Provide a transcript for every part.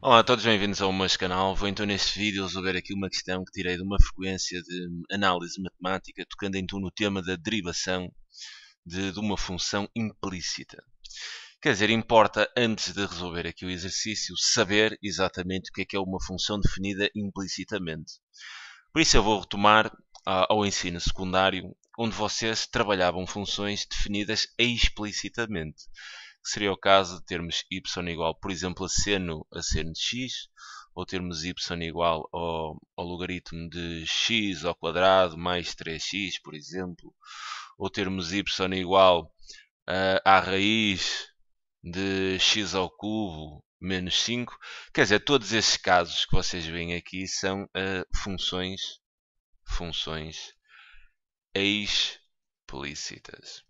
Olá a todos, bem-vindos ao meu canal. Vou então neste vídeo resolver aqui uma questão que tirei de uma frequência de análise matemática, tocando então no tema da derivação de uma função implícita. Quer dizer, importa antes de resolver aqui o exercício saber exatamente o que é uma função definida implicitamente. Por isso eu vou retomar ao ensino secundário, onde vocês trabalhavam funções definidas explicitamente. Que seria o caso de termos y igual, por exemplo, a seno de x, ou termos y igual ao logaritmo de x ao quadrado mais 3x, por exemplo, ou termos y igual à raiz de x ao cubo menos 5. Quer dizer, todos esses casos que vocês veem aqui são funções explícitas.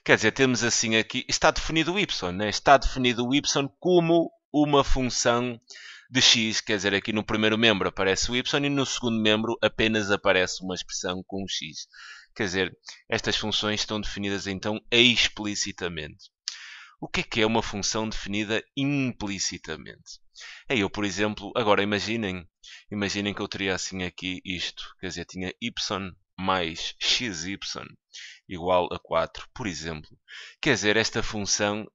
Quer dizer, temos assim aqui, está definido o y, né? Está definido o y como uma função de x, quer dizer, aqui no primeiro membro aparece o y e no segundo membro apenas aparece uma expressão com x. Quer dizer, estas funções estão definidas então explicitamente. O que é uma função definida implicitamente? Eu, por exemplo, agora imaginem que eu teria assim aqui isto, quer dizer, tinha y mais xy igual a 4, por exemplo. Quer dizer, esta função,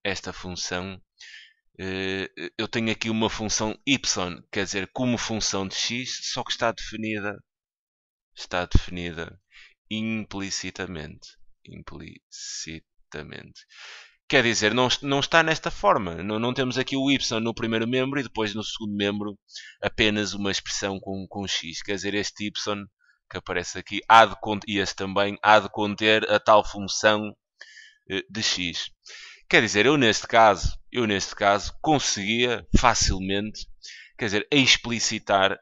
eu tenho aqui uma função y, quer dizer, como função de x, só que está definida implicitamente. Implicitamente. Quer dizer, não está nesta forma. Não temos aqui o y no primeiro membro e depois no segundo membro apenas uma expressão com x. Quer dizer, este y que aparece aqui e este também há de conter a tal função de x. Quer dizer, eu neste caso conseguia facilmente, quer dizer, explicitar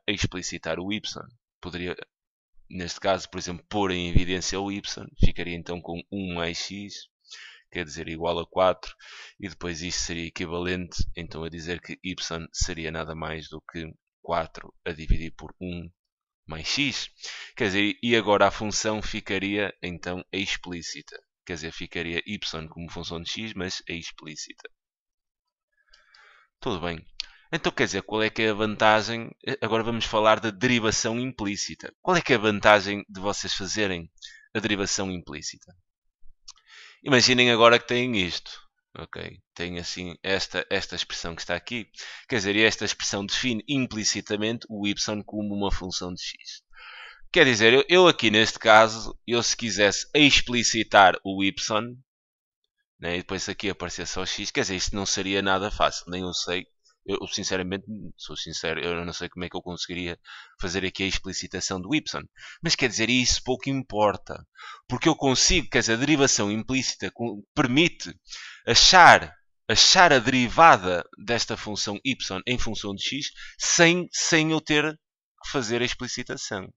o y. Poderia, neste caso, por exemplo, pôr em evidência o y, ficaria então com 1 mais x, quer dizer, igual a 4, e depois isto seria equivalente então a dizer que y seria nada mais do que 4 a dividir por 1 mais x. Quer dizer, e agora a função ficaria então explícita. Quer dizer, ficaria y como função de x, mas explícita. Tudo bem. Então, quer dizer, qual é que é a vantagem? Agora vamos falar da derivação implícita. Qual é que é a vantagem de vocês fazerem a derivação implícita? Imaginem agora que têm isto. Ok? Tem assim esta expressão que está aqui. Quer dizer, esta expressão define implicitamente o y como uma função de x. Quer dizer, eu aqui neste caso, eu se quisesse explicitar o y, né, e depois aqui aparecesse só x, quer dizer, isto não seria nada fácil, nem eu sei. Eu sinceramente, sou sincero, eu não sei como é que eu conseguiria fazer aqui a explicitação do y. Mas quer dizer, isso pouco importa. Porque eu consigo, quer dizer, a derivação implícita permite achar a derivada desta função y em função de x sem eu ter que fazer a explicitação.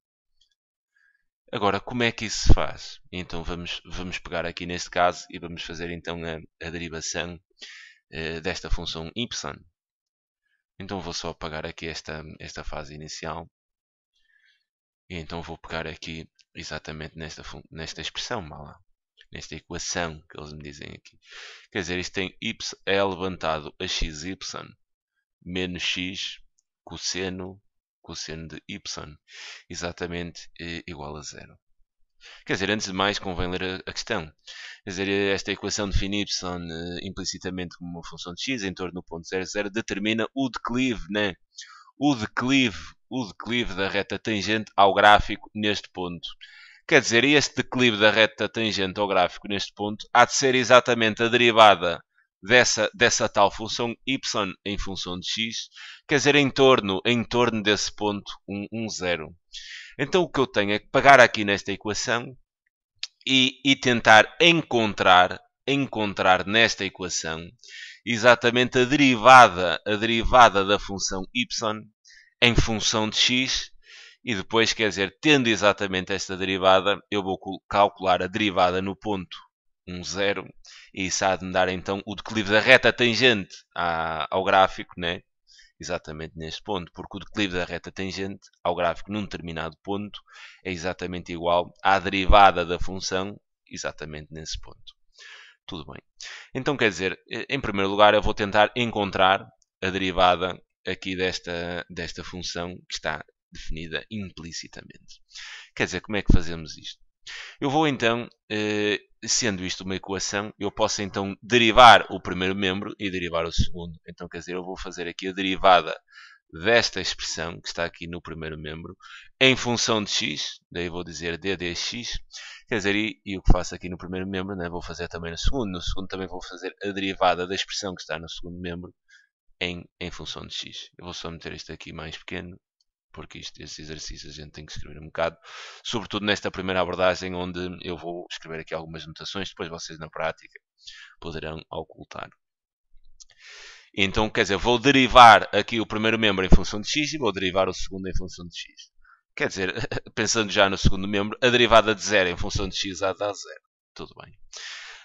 Agora, como é que isso se faz? Então vamos pegar aqui neste caso e vamos fazer então a derivação desta função y. Então vou só apagar aqui esta fase inicial. E então vou pegar aqui exatamente nesta expressão, nesta equação que eles me dizem aqui. Quer dizer, isto tem y é levantado a xy menos x cosseno de y exatamente igual a 0. Quer dizer, antes de mais, convém ler a questão. Quer dizer, esta equação define y implicitamente como uma função de x em torno do ponto 0, 0, determina o declive, né? O declive da reta tangente ao gráfico neste ponto. Quer dizer, este declive da reta tangente ao gráfico neste ponto há de ser exatamente a derivada dessa tal função y em função de x, quer dizer, em torno desse ponto 0. Então o que eu tenho é que pegar aqui nesta equação e tentar encontrar nesta equação exatamente a derivada da função y em função de x, e depois, quer dizer, tendo exatamente esta derivada, eu vou calcular a derivada no ponto 0, e isso há de me dar então o declive da reta tangente ao gráfico, né? Exatamente neste ponto, porque o declive da reta tangente ao gráfico num determinado ponto é exatamente igual à derivada da função exatamente nesse ponto. Tudo bem. Então, quer dizer, em primeiro lugar, eu vou tentar encontrar a derivada aqui desta função que está definida implicitamente. Quer dizer, como é que fazemos isto? Eu vou então, sendo isto uma equação, eu posso então derivar o primeiro membro e derivar o segundo. Então, quer dizer, eu vou fazer aqui a derivada desta expressão que está aqui no primeiro membro em função de x, daí vou dizer d dx, quer dizer, e o que faço aqui no primeiro membro, né, vou fazer também no segundo também vou fazer a derivada da expressão que está no segundo membro em função de x. Eu vou só meter isto aqui mais pequeno, porque este exercício a gente tem que escrever um bocado, sobretudo nesta primeira abordagem onde eu vou escrever aqui algumas notações, depois vocês na prática poderão ocultar. Então, quer dizer, vou derivar aqui o primeiro membro em função de x e vou derivar o segundo em função de x. Quer dizer, pensando já no segundo membro, a derivada de 0 em função de x há de dar 0. Tudo bem.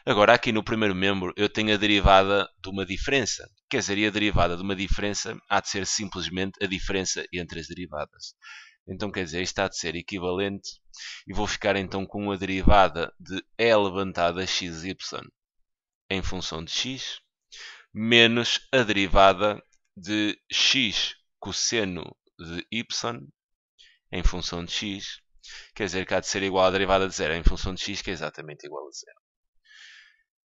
Agora, aqui no primeiro membro, eu tenho a derivada de uma diferença. Quer dizer, e a derivada de uma diferença há de ser simplesmente a diferença entre as derivadas. Então, quer dizer, isto há de ser equivalente e vou ficar então com a derivada de e levantada xy em função de x menos a derivada de x cosseno de y em função de x, quer dizer que há de ser igual à derivada de 0 em função de x, que é exatamente igual a 0.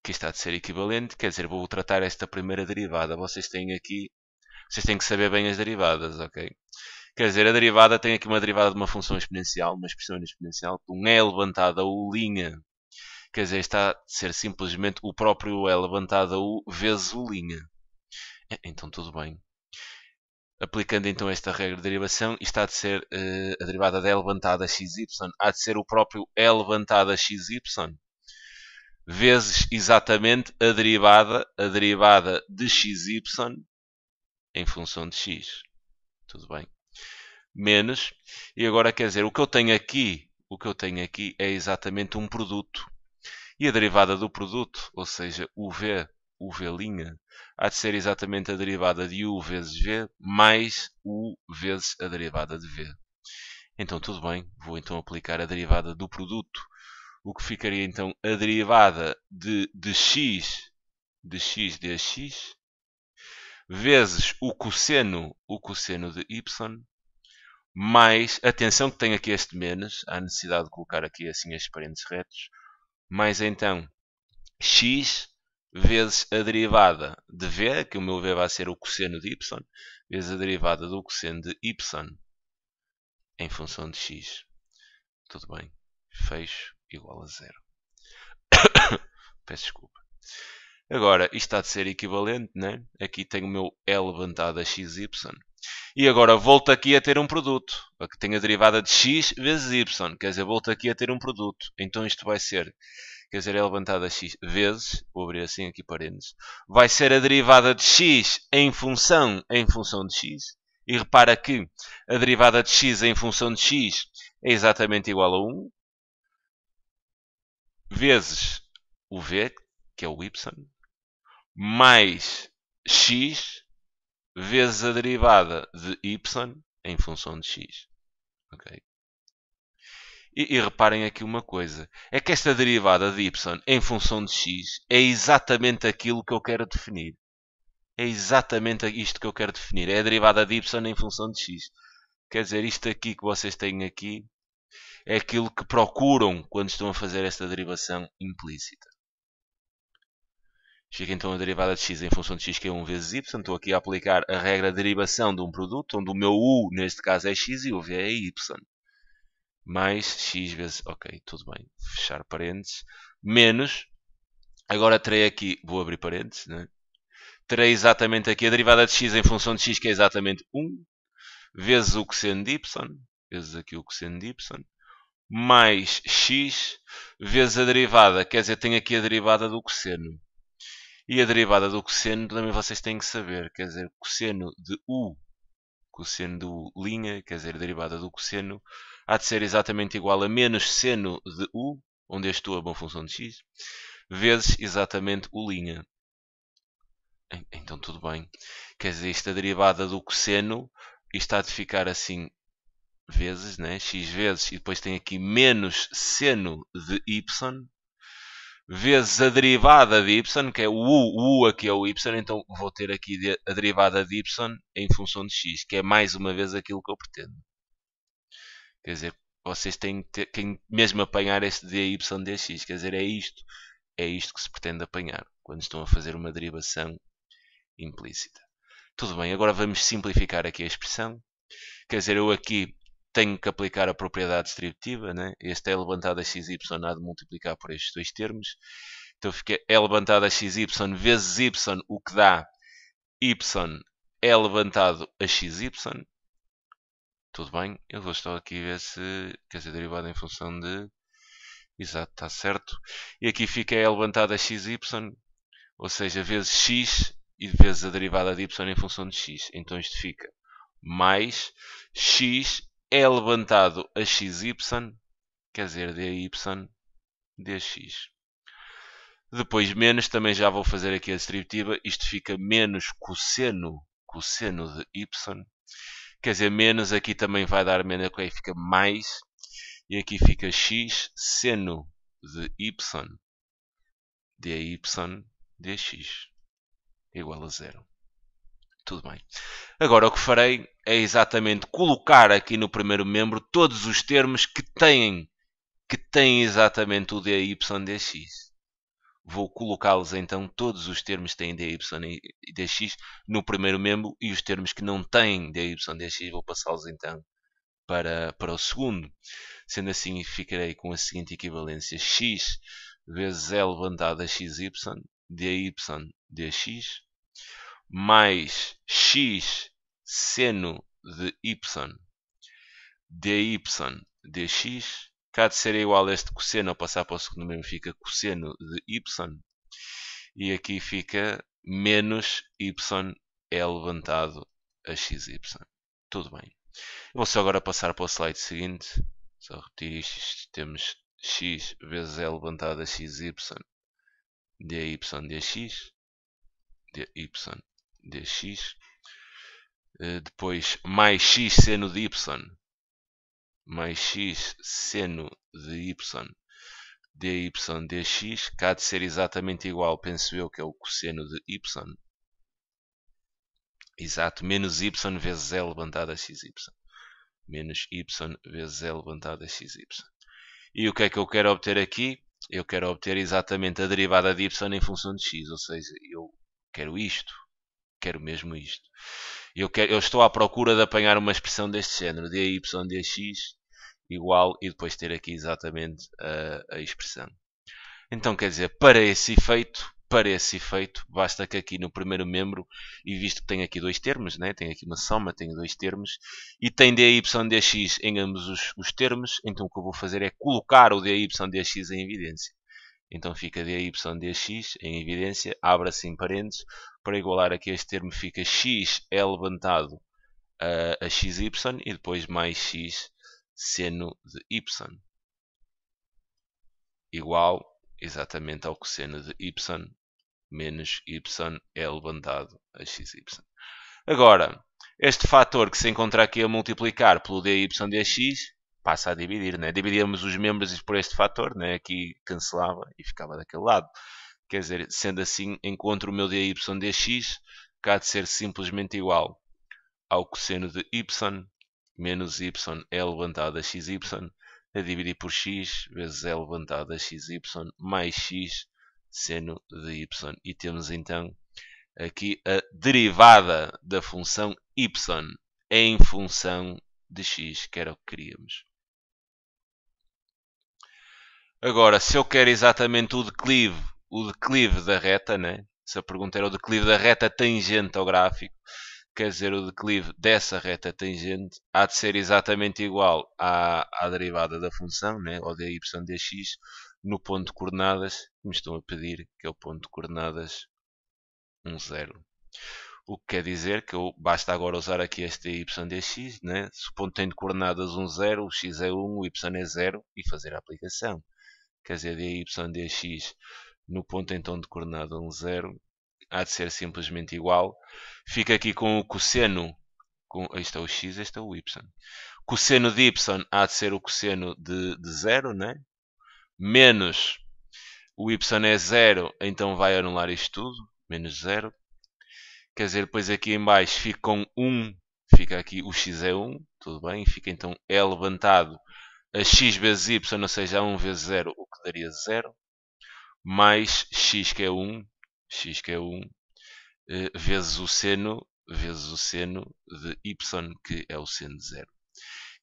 Que está de ser equivalente, quer dizer, vou tratar esta primeira derivada. Vocês têm que saber bem as derivadas, ok? Quer dizer, a derivada tem aqui uma derivada de uma função exponencial, uma expressão exponencial, um e levantado a u', quer dizer, está a ser simplesmente o próprio e levantado a u vezes u'. Então, tudo bem. Aplicando então esta regra de derivação, isto há de ser a derivada de e levantada a xy, há de ser o próprio e levantado a xy, vezes exatamente a derivada de xy em função de x. Tudo bem. Menos, e agora quer dizer, o que eu tenho aqui é exatamente um produto. E a derivada do produto, ou seja, uv, há de ser exatamente a derivada de u vezes v mais u vezes a derivada de v. Então tudo bem, vou então aplicar a derivada do produto. O que ficaria então a derivada de x dx vezes o cosseno de y mais, atenção que tem aqui este menos, há necessidade de colocar aqui assim as parênteses retos, mais então x vezes a derivada de v, que o meu v vai ser o cosseno de y, vezes a derivada do cosseno de y em função de x. Tudo bem. Fecho igual a 0. Peço desculpa. Agora, isto está de ser equivalente, né? Aqui tenho o meu e levantado a xy. E agora volto aqui a ter um produto. Aqui tenho a derivada de x vezes y. Quer dizer, volto aqui a ter um produto. Então isto vai ser, quer dizer, e levantado a x vezes, vou abrir assim aqui parênteses, vai ser a derivada de x em função de x. E repara que a derivada de x em função de x é exatamente igual a 1 vezes o v, que é o y, mais x vezes a derivada de y em função de x. Okay? E reparem aqui uma coisa, é que esta derivada de y em função de x é exatamente aquilo que eu quero definir. É exatamente isto que eu quero definir. É a derivada de y em função de x. Quer dizer, isto aqui que vocês têm aqui é aquilo que procuram quando estão a fazer esta derivação implícita. Fica então a derivada de x em função de x, que é 1 vezes y. Estou aqui a aplicar a regra de derivação de um produto, onde o meu u, neste caso, é x e o v é y. Mais x vezes... Ok, tudo bem. Fechar parênteses. Menos... Agora terei aqui... Vou abrir parênteses, né? Terei exatamente aqui a derivada de x em função de x, que é exatamente 1, vezes o cosseno de y, vezes aqui o cosseno de y, mais x, vezes a derivada, quer dizer, tenho aqui a derivada do cosseno. E a derivada do cosseno também vocês têm que saber, quer dizer, cosseno de u, quer dizer, a derivada do cosseno, há de ser exatamente igual a menos seno de u, onde este u é uma função de x, vezes exatamente u'. Então tudo bem. Quer dizer, esta derivada do cosseno, isto há de ficar assim, vezes, né? X vezes, e depois tem aqui menos seno de y, vezes a derivada de y, que é o u aqui é o y, então vou ter aqui a derivada de y em função de x, que é mais uma vez aquilo que eu pretendo. Quer dizer, vocês têm que mesmo apanhar este dy dx, quer dizer, é isto que se pretende apanhar quando estão a fazer uma derivação implícita. Tudo bem, agora vamos simplificar aqui a expressão. Quer dizer, eu aqui tenho que aplicar a propriedade distributiva, né? Este é levantado a xy há de multiplicar por estes dois termos. Então fica é levantado a xy vezes y, o que dá y é levantado a xy. Tudo bem, eu vou estar aqui a ver se quer dizer derivada em função de... Exato, está certo. E aqui fica é levantado a xy, ou seja, vezes x e vezes a derivada de y em função de x. Então isto fica mais x é levantado a xy, quer dizer, dy dx. Depois menos, também já vou fazer aqui a distributiva, isto fica menos cosseno de y, quer dizer, menos aqui também vai dar menos, aqui fica mais, e aqui fica x seno de y dy dx igual a zero. Tudo bem. Agora o que farei é exatamente colocar aqui no primeiro membro todos os termos que têm exatamente o dy dx. Vou colocá-los então, todos os termos que têm dy dx no primeiro membro e os termos que não têm dy dx vou passá-los então para o segundo. Sendo assim, ficarei com a seguinte equivalência: x vezes L levantado a xy dy dx mais x seno de y dy dx, que há de ser igual a este cosseno, ao passar para o segundo membro fica cosseno de y, e aqui fica menos y é levantado a xy. Tudo bem. Eu vou só agora passar para o slide seguinte, só repetir isto, temos x vezes L levantado a xy dy dx, dy dx, depois mais x seno de y, mais x seno de y dy dx, que há de ser exatamente igual, penso eu, que é o cosseno de y, exato, menos y vezes L levantado a xy, menos y vezes L levantado a xy. E o que é que eu quero obter aqui? Eu quero obter exatamente a derivada de y em função de x, ou seja, eu quero isto, quero mesmo isto. Eu estou à procura de apanhar uma expressão deste género, dy dx igual, e depois ter aqui exatamente a expressão. Então, quer dizer, para esse efeito, basta que aqui no primeiro membro, e visto que tem aqui dois termos, né? Tem aqui uma soma, tem dois termos, e tem dy dx em ambos os termos, então o que eu vou fazer é colocar o dy dx em evidência. Então fica dy dx em evidência, abre-se em parênteses, para igualar aqui este termo fica x é levantado a xy e depois mais x seno de y igual exatamente ao cosseno de y menos y é levantado a xy. Agora, este fator que se encontra aqui a multiplicar pelo dy dx passa a dividir, né? Dividíamos os membros por este fator, né? Aqui cancelava e ficava daquele lado. Quer dizer, sendo assim, encontro o meu dy dx, que há de ser simplesmente igual ao cosseno de y menos y é levantado a xy, a dividir por x vezes é levantado a xy mais x seno de y. E temos então aqui a derivada da função y em função de x, que era o que queríamos. Agora, se eu quero exatamente o declive da reta, né? Se a pergunta era o declive da reta tangente ao gráfico, quer dizer, o declive dessa reta tangente há de ser exatamente igual à derivada da função, né? Ou dy dx, no ponto de coordenadas, que me estão a pedir, que é o ponto de coordenadas 1, 0. O que quer dizer que basta agora usar aqui este dy dx, né? Se o ponto tem de coordenadas 1, 0, o x é 1, o y é 0, e fazer a aplicação. Quer dizer, dy dx no ponto então de coordenada 1, 0, há de ser simplesmente igual. Fica aqui com o cosseno, este é o x, este é o y. Cosseno de y há de ser o cosseno de 0, né? Menos o y é 0, então vai anular isto tudo, menos 0. Quer dizer, depois aqui em baixo fica com 1, fica aqui o x é 1, tudo bem, fica então é levantado a x vezes y, ou seja, a 1 vezes 0, o que daria 0, mais x que é 1, vezes o seno de y, que é o seno de 0.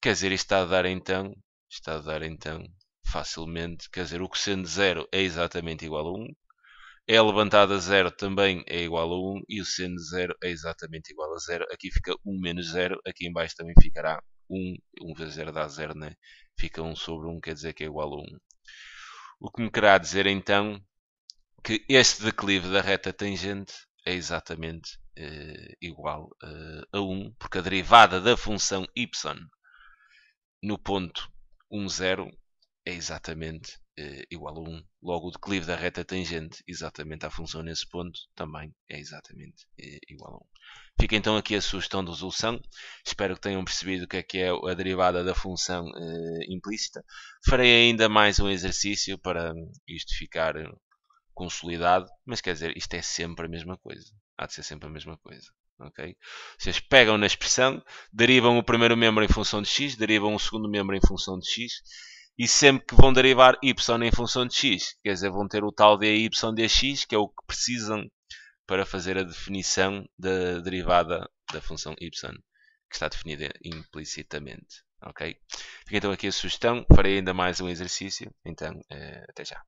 Quer dizer, isto está a dar então facilmente, quer dizer, o cosseno de 0 é exatamente igual a 1, é levantado a 0 também é igual a 1 e o seno de 0 é exatamente igual a 0. Aqui fica 1 menos 0, aqui em baixo também ficará 1, 1 vezes 0 dá 0, né? Fica 1 sobre 1, quer dizer que é igual a 1. O que me querá dizer então que este declive da reta tangente é exatamente igual a 1, porque a derivada da função y no ponto 1, 0 é exatamente igual a 1. Logo, o declive da reta tangente exatamente à função nesse ponto também é exatamente igual a 1. Fica então aqui a sugestão de resolução. Espero que tenham percebido o que é a derivada da função implícita. Farei ainda mais um exercício para isto ficar consolidado, mas quer dizer, isto é sempre a mesma coisa. Há de ser sempre a mesma coisa. Okay? Vocês pegam na expressão, derivam o primeiro membro em função de x, derivam o segundo membro em função de x, e sempre que vão derivar y em função de x, quer dizer, vão ter o tal dy dx, que é o que precisam para fazer a definição da derivada da função y, que está definida implicitamente. Ok? Fica então aqui a sugestão, farei ainda mais um exercício, então até já.